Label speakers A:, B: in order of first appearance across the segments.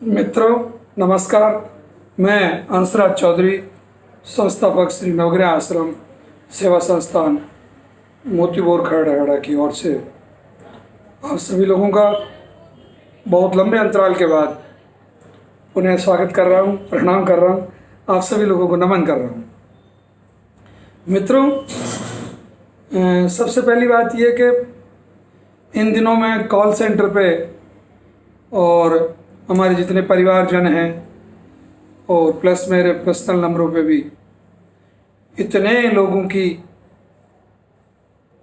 A: मित्रों नमस्कार। मैं अंशराज चौधरी, संस्थापक श्री नवग्रह आश्रम सेवा संस्थान मोतीबोर खरड़ा की ओर से आप सभी लोगों का बहुत लंबे अंतराल के बाद उन्हें स्वागत कर रहा हूँ, प्रणाम कर रहा हूँ, आप सभी लोगों को नमन कर रहा हूँ। मित्रों, सबसे पहली बात यह कि इन दिनों में कॉल सेंटर पे और हमारे जितने परिवारजन हैं और प्लस मेरे पर्सनल नंबरों पे भी इतने लोगों की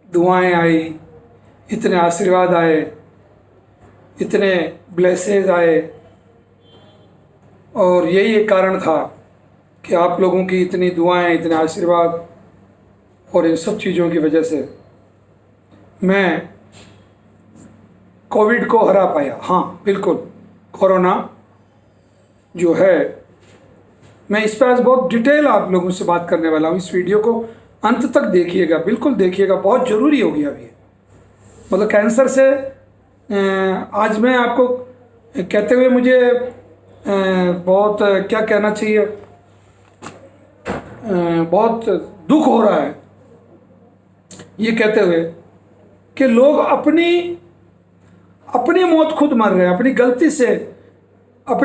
A: दुआएं आई, इतने आशीर्वाद आए, इतने ब्लेसेस आए और यही एक कारण था कि आप लोगों की इतनी दुआएं, इतने आशीर्वाद और इन सब चीज़ों की वजह से मैं कोविड को हरा पाया। हाँ बिल्कुल, कोरोना जो है, मैं इस पर आज बहुत डिटेल आप लोगों से बात करने वाला हूँ। इस वीडियो को अंत तक देखिएगा, बिल्कुल देखिएगा, बहुत ज़रूरी हो गया अभी। मतलब कैंसर से आज मैं आपको कहते हुए मुझे बहुत क्या कहना चाहिए, बहुत दुख हो रहा है ये कहते हुए कि लोग अपनी मौत खुद मर रहे हैं, अपनी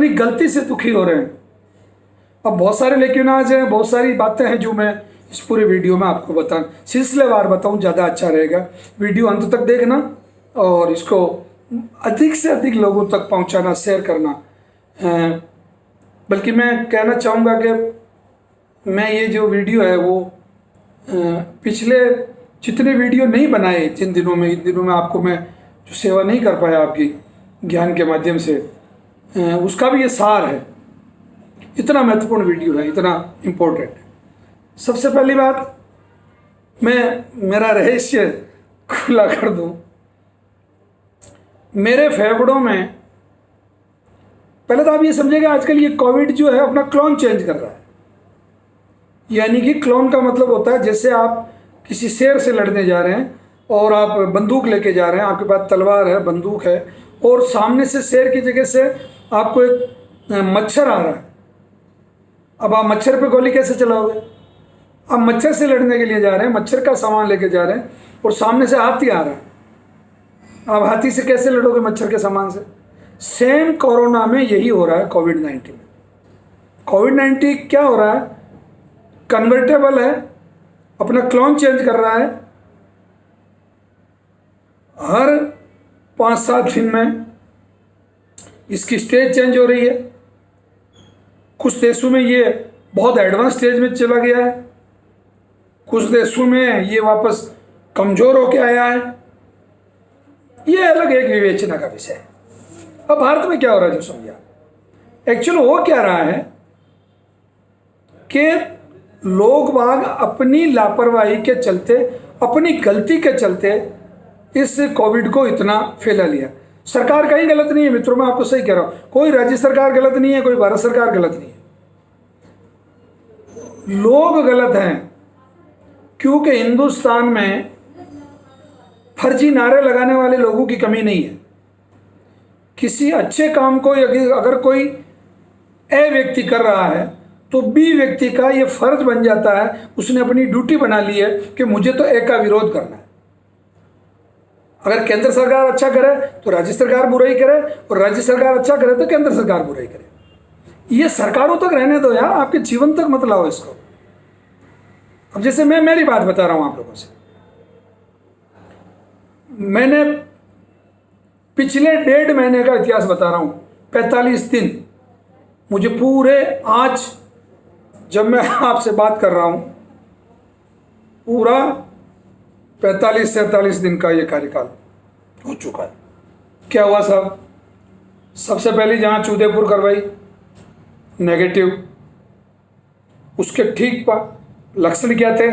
A: गलती से दुखी हो रहे हैं। अब बहुत सारे लेकिन आज हैं, बहुत सारी बातें हैं जो मैं इस पूरे वीडियो में आपको सिलसिलेवार बताऊं, ज़्यादा अच्छा रहेगा। वीडियो अंत तक देखना और इसको अधिक से अधिक लोगों तक पहुंचाना, शेयर करना। बल्कि मैं कहना चाहूँगा कि मैं ये जो वीडियो है वो पिछले जितने वीडियो नहीं बनाए इन दिनों में आपको मैं जो सेवा नहीं कर पाया आपकी ज्ञान के माध्यम से, उसका भी ये सार है। इतना महत्वपूर्ण वीडियो है, इतना इम्पोर्टेंट है। सबसे पहली बात, मैं मेरा रहस्य खुला कर दूं। मेरे फेफड़ों में, पहले तो आप ये समझिएगा, आजकल ये कोविड जो है अपना क्लोन चेंज कर रहा है। यानी कि क्लोन का मतलब होता है जैसे आप किसी शेर से लड़ने जा रहे हैं और आप बंदूक लेके जा रहे हैं, आपके पास तलवार है, बंदूक है, और सामने से शेर की जगह से आपको एक मच्छर आ रहा है। अब आप मच्छर पे गोली कैसे चलाओगे? आप मच्छर से लड़ने के लिए जा रहे हैं, मच्छर का सामान लेके जा रहे हैं, और सामने से हाथी आ रहा है। आप हाथी से कैसे लड़ोगे मच्छर के सामान से? सेम कोरोना में यही हो रहा है। कोविड-19 में कोविड-19 क्या हो रहा है? कन्वर्टेबल है, अपना क्लोन चेंज कर रहा है। हर 5-7 दिन में इसकी स्टेज चेंज हो रही है। कुछ देशों में ये बहुत एडवांस स्टेज में चला गया है, कुछ देशों में ये वापस कमज़ोर होके आया है। ये अलग एक विवेचना का विषय है। अब भारत में क्या हो रहा है जो समझिए, एक्चुअली हो क्या रहा है कि लोग बाग अपनी लापरवाही के चलते, अपनी गलती के चलते इस कोविड को इतना फैला लिया। सरकार कहीं गलत नहीं है मित्रों, मैं आपको सही कह रहा हूँ। कोई राज्य सरकार गलत नहीं है, कोई भारत सरकार गलत नहीं है, लोग गलत हैं। क्योंकि हिंदुस्तान में फर्जी नारे लगाने वाले लोगों की कमी नहीं है। किसी अच्छे काम को अगर कोई ए व्यक्ति कर रहा है तो बी व्यक्ति का ये फर्ज बन जाता है, उसने अपनी ड्यूटी बना ली है कि मुझे तो ए का विरोध करना है। अगर केंद्र सरकार अच्छा करे तो राज्य सरकार बुराई करे, और राज्य सरकार अच्छा करे तो केंद्र सरकार बुराई करे। ये सरकारों तक रहने दो यार, आपके जीवन तक मत लाओ इसको। अब जैसे मैं मेरी बात बता रहा हूं आप लोगों से, मैंने पिछले 1.5 महीने का इतिहास बता रहा हूं। 45 दिन मुझे पूरे, आज जब मैं आपसे बात कर रहा हूं, पूरा 45-47 दिन का ये कार्यकाल हो चुका है। क्या हुआ साहब? सबसे पहले जांच उदयपुर करवाई, नेगेटिव। उसके ठीक लक्षण क्या थे?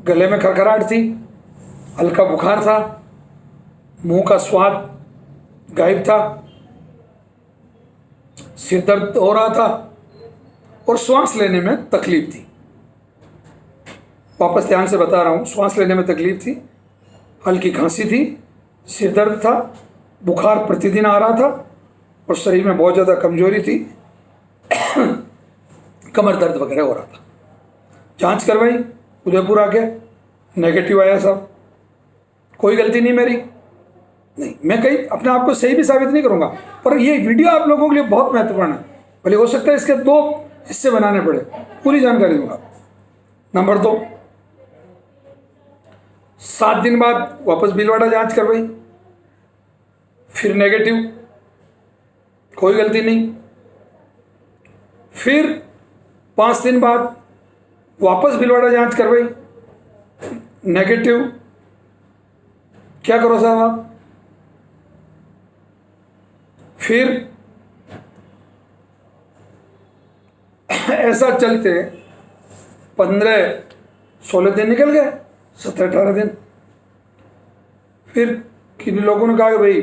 A: गले में खरखराहट थी, हल्का बुखार था, मुंह का स्वाद गायब था, सिर दर्द हो रहा था और श्वास लेने में तकलीफ थी। वापस ध्यान से बता रहा हूँ, श्वास लेने में तकलीफ थी, हल्की खांसी थी, सिर दर्द था, बुखार प्रतिदिन आ रहा था और शरीर में बहुत ज़्यादा कमजोरी थी, कमर दर्द वगैरह हो रहा था। जांच करवाई, उदयपुर आके नेगेटिव आया साहब। कोई गलती नहीं मेरी, नहीं, मैं कहीं अपने आप को सही भी साबित नहीं करूंगा, पर ये वीडियो आप लोगों के लिए बहुत महत्वपूर्ण है। भले हो सकता है इसके 2 हिस्से बनाने पड़े, पूरी जानकारी दूंगा। नंबर 2, 7 दिन बाद वापस भीलवाड़ा जांच करवाई, फिर नेगेटिव, कोई गलती नहीं। फिर 5 दिन बाद वापस भीलवाड़ा जांच करवाई, नेगेटिव। क्या करो साहब आप? फिर ऐसा चलते 15-16 दिन निकल गए, 17-18 दिन। फिर किन्हीं लोगों ने कहा कि भाई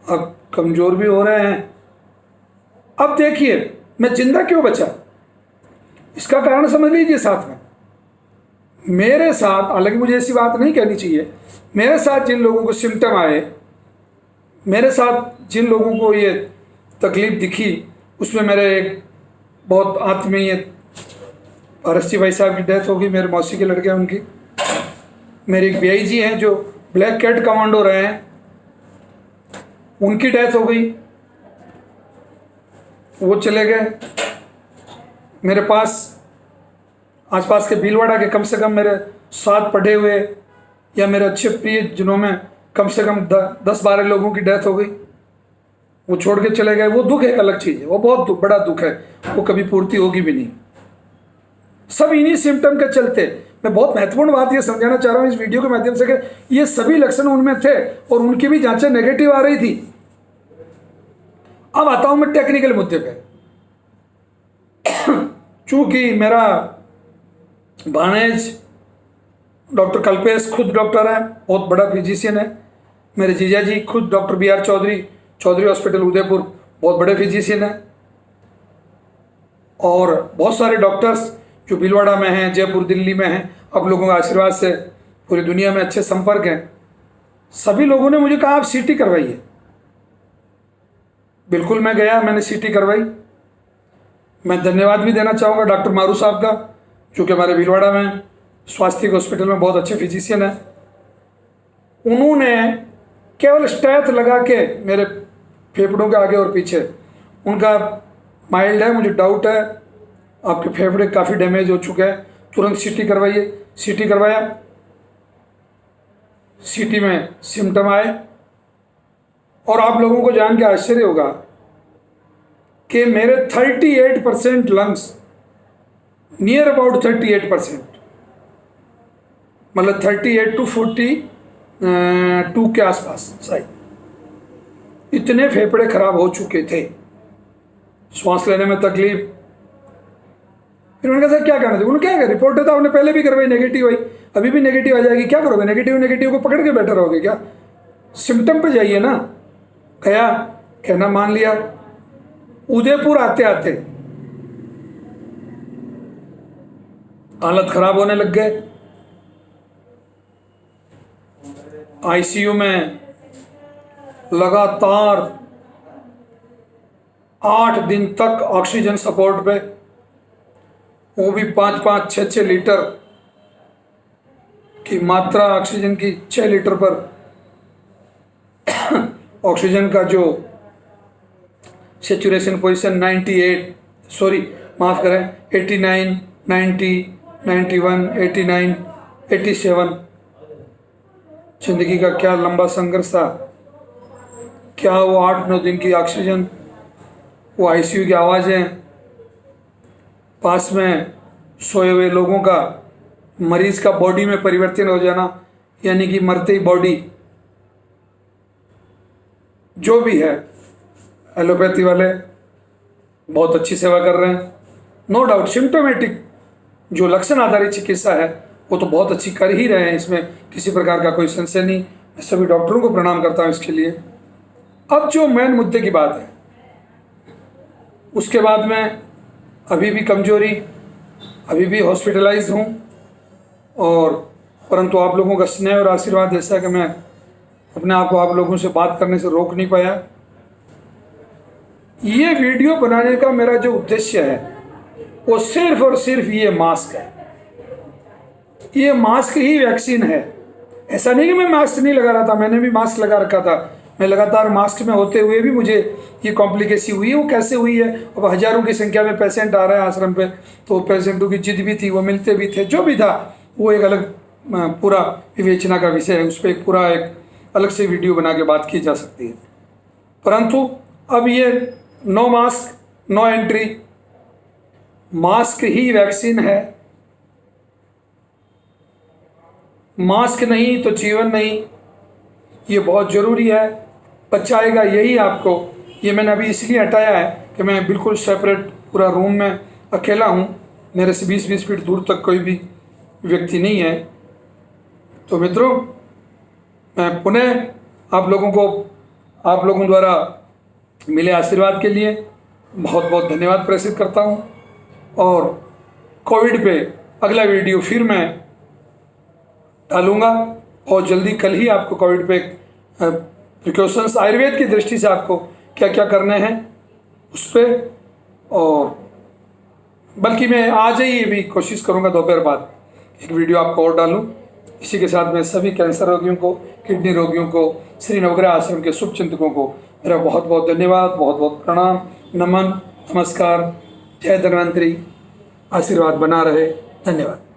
A: अब कमज़ोर भी हो रहे हैं। अब देखिए मैं जिंदा क्यों बचा, इसका कारण समझ लीजिए। साथ में मेरे साथ, हालांकि मुझे ऐसी बात नहीं कहनी चाहिए, मेरे साथ जिन लोगों को सिम्टम आए, मेरे साथ जिन लोगों को ये तकलीफ़ दिखी, उसमें मेरे एक बहुत आत्मीय पारस भाई साहब की डेथ हो गई, मेरे मौसी के लड़के हैं उनकी। मेरे एक BI जी हैं जो ब्लैक कैट कमांडो रहे हैं, उनकी डेथ हो गई, वो चले गए। मेरे पास आसपास के भीलवाड़ा के कम से कम मेरे साथ पढ़े हुए या मेरे अच्छे प्रिय जिनों में कम से कम 10-12 लोगों की डेथ हो गई, वो छोड़ के चले गए। वो दुख एक अलग चीज़ है, वो बहुत बड़ा दुख है, वो कभी पूर्ति होगी भी नहीं। सब इन्हीं सिम्टम के चलते, मैं बहुत महत्वपूर्ण बात ये समझाना चाह रहा हूँ इस वीडियो के माध्यम से कि ये सभी लक्षण उनमें थे और उनकी भी जांचें नेगेटिव आ रही थी। अब आता हूँ मैं टेक्निकल मुद्दे पे। चूंकि मेरा भानेज डॉक्टर कल्पेश खुद डॉक्टर है, बहुत बड़ा फिजिशियन है। मेरे जीजा जी खुद doctor BR Chaudhary hospital Udaipur, बहुत बड़े फिजिशियन है। और बहुत सारे डॉक्टर्स जो भीलवाड़ा में हैं, जयपुर, दिल्ली में हैं, आप लोगों का आशीर्वाद से पूरी दुनिया में अच्छे संपर्क हैं। सभी लोगों ने मुझे कहा आप CT करवाइए। बिल्कुल मैं गया, मैंने CT करवाई। मैं धन्यवाद भी देना चाहूँगा डॉक्टर मारू साहब का, जो कि हमारे भीलवाड़ा में स्वास्थ्य हॉस्पिटल में बहुत अच्छे फिजिशियन हैं। उन्होंने केवल स्टैथ लगा के मेरे फेफड़ों के आगे और पीछे, उनका माइल्ड है, मुझे डाउट है आपके फेफड़े काफ़ी डैमेज हो चुके हैं, तुरंत CT करवाइए। CT करवाया, CT में सिम्टम आए और आप लोगों को जान के आश्चर्य होगा कि मेरे 38% लंग्स, नियर अबाउट 38%, मतलब 38 to 42 के आसपास सही, इतने फेफड़े खराब हो चुके थे, श्वास लेने में तकलीफ। फिर उन्होंने कहा सर क्या करना चाहिए? उन्होंने क्या कहा, रिपोर्ट है तो आपने पहले भी करवाई, नेगेटिव आई, अभी भी नेगेटिव आ जाएगी, क्या करोगे? नेगेटिव को पकड़ के बैठे रहोगे क्या? सिम्टम पे जाइए ना। गया, कहना मान लिया। उदयपुर आते आते हालत खराब होने लग गए। ICU में लगातार 8 दिन तक ऑक्सीजन सपोर्ट पे, वो भी 5-5, 6-6 लीटर की मात्रा ऑक्सीजन की, 6 लीटर पर ऑक्सीजन का जो सेचुरेशन पोजीशन 89, 90, 91, 89, 87। जिंदगी का क्या लंबा संघर्ष था, क्या वो 8-9 दिन की ऑक्सीजन, वो ICU की आवाज़ें, पास में सोए हुए लोगों का, मरीज का बॉडी में परिवर्तन हो जाना, यानी कि मरते ही बॉडी, जो भी है। एलोपैथी वाले बहुत अच्छी सेवा कर रहे हैं, नो डाउट। सिम्टोमेटिक जो लक्षण आधारित चिकित्सा है वो तो बहुत अच्छी कर ही रहे हैं, इसमें किसी प्रकार का कोई संशय नहीं। मैं सभी डॉक्टरों को प्रणाम करता हूँ इसके लिए। अब जो मेन मुद्दे की बात है, उसके बाद में अभी भी कमजोरी, अभी भी हॉस्पिटलाइज हूँ, और परंतु आप लोगों का स्नेह और आशीर्वाद ऐसा कि मैं अपने आप को आप लोगों से बात करने से रोक नहीं पाया। ये वीडियो बनाने का मेरा जो उद्देश्य है वो सिर्फ और सिर्फ ये मास्क है। ये मास्क ही वैक्सीन है। ऐसा नहीं कि मैं मास्क नहीं लगा रहा था, मैंने भी मास्क लगा रखा था। मैं लगातार मास्क में होते हुए भी मुझे ये कॉम्प्लिकेसी हुई है। वो कैसे हुई है? अब हज़ारों की संख्या में पेशेंट आ रहे हैं आश्रम पे, तो पेशेंटों की जिद भी थी, वो मिलते भी थे, जो भी था वो एक अलग पूरा विवेचना का विषय है। उस पर एक अलग से वीडियो बना के बात की जा सकती है। परंतु अब ये no mask no entry, mask ही वैक्सीन है। मास्क नहीं तो जीवन नहीं, ये बहुत ज़रूरी है। बचाएगा यही आपको। ये मैंने अभी इसलिए हटाया है कि मैं बिल्कुल सेपरेट पूरा रूम में अकेला हूँ, मेरे से 20-20 फीट दूर तक कोई भी व्यक्ति नहीं है। तो मित्रों, मैं पुनः आप लोगों द्वारा मिले आशीर्वाद के लिए बहुत बहुत धन्यवाद प्रेषित करता हूँ। और कोविड पे अगला वीडियो फिर मैं डालूँगा बहुत जल्दी। कल ही आपको कोविड पे प्रिकॉशंस आयुर्वेद की दृष्टि से आपको क्या क्या करने हैं उस पर, और बल्कि मैं आज ही ये भी कोशिश करूँगा दोपहर बाद एक वीडियो आपको और डालूँ। इसी के साथ मैं सभी कैंसर रोगियों को, किडनी रोगियों को, श्री नवग्रह आश्रम के शुभचिंतकों को मेरा बहुत बहुत धन्यवाद, बहुत बहुत प्रणाम, नमन, नमस्कार। जय धन्वंतरी। आशीर्वाद बना रहे। धन्यवाद।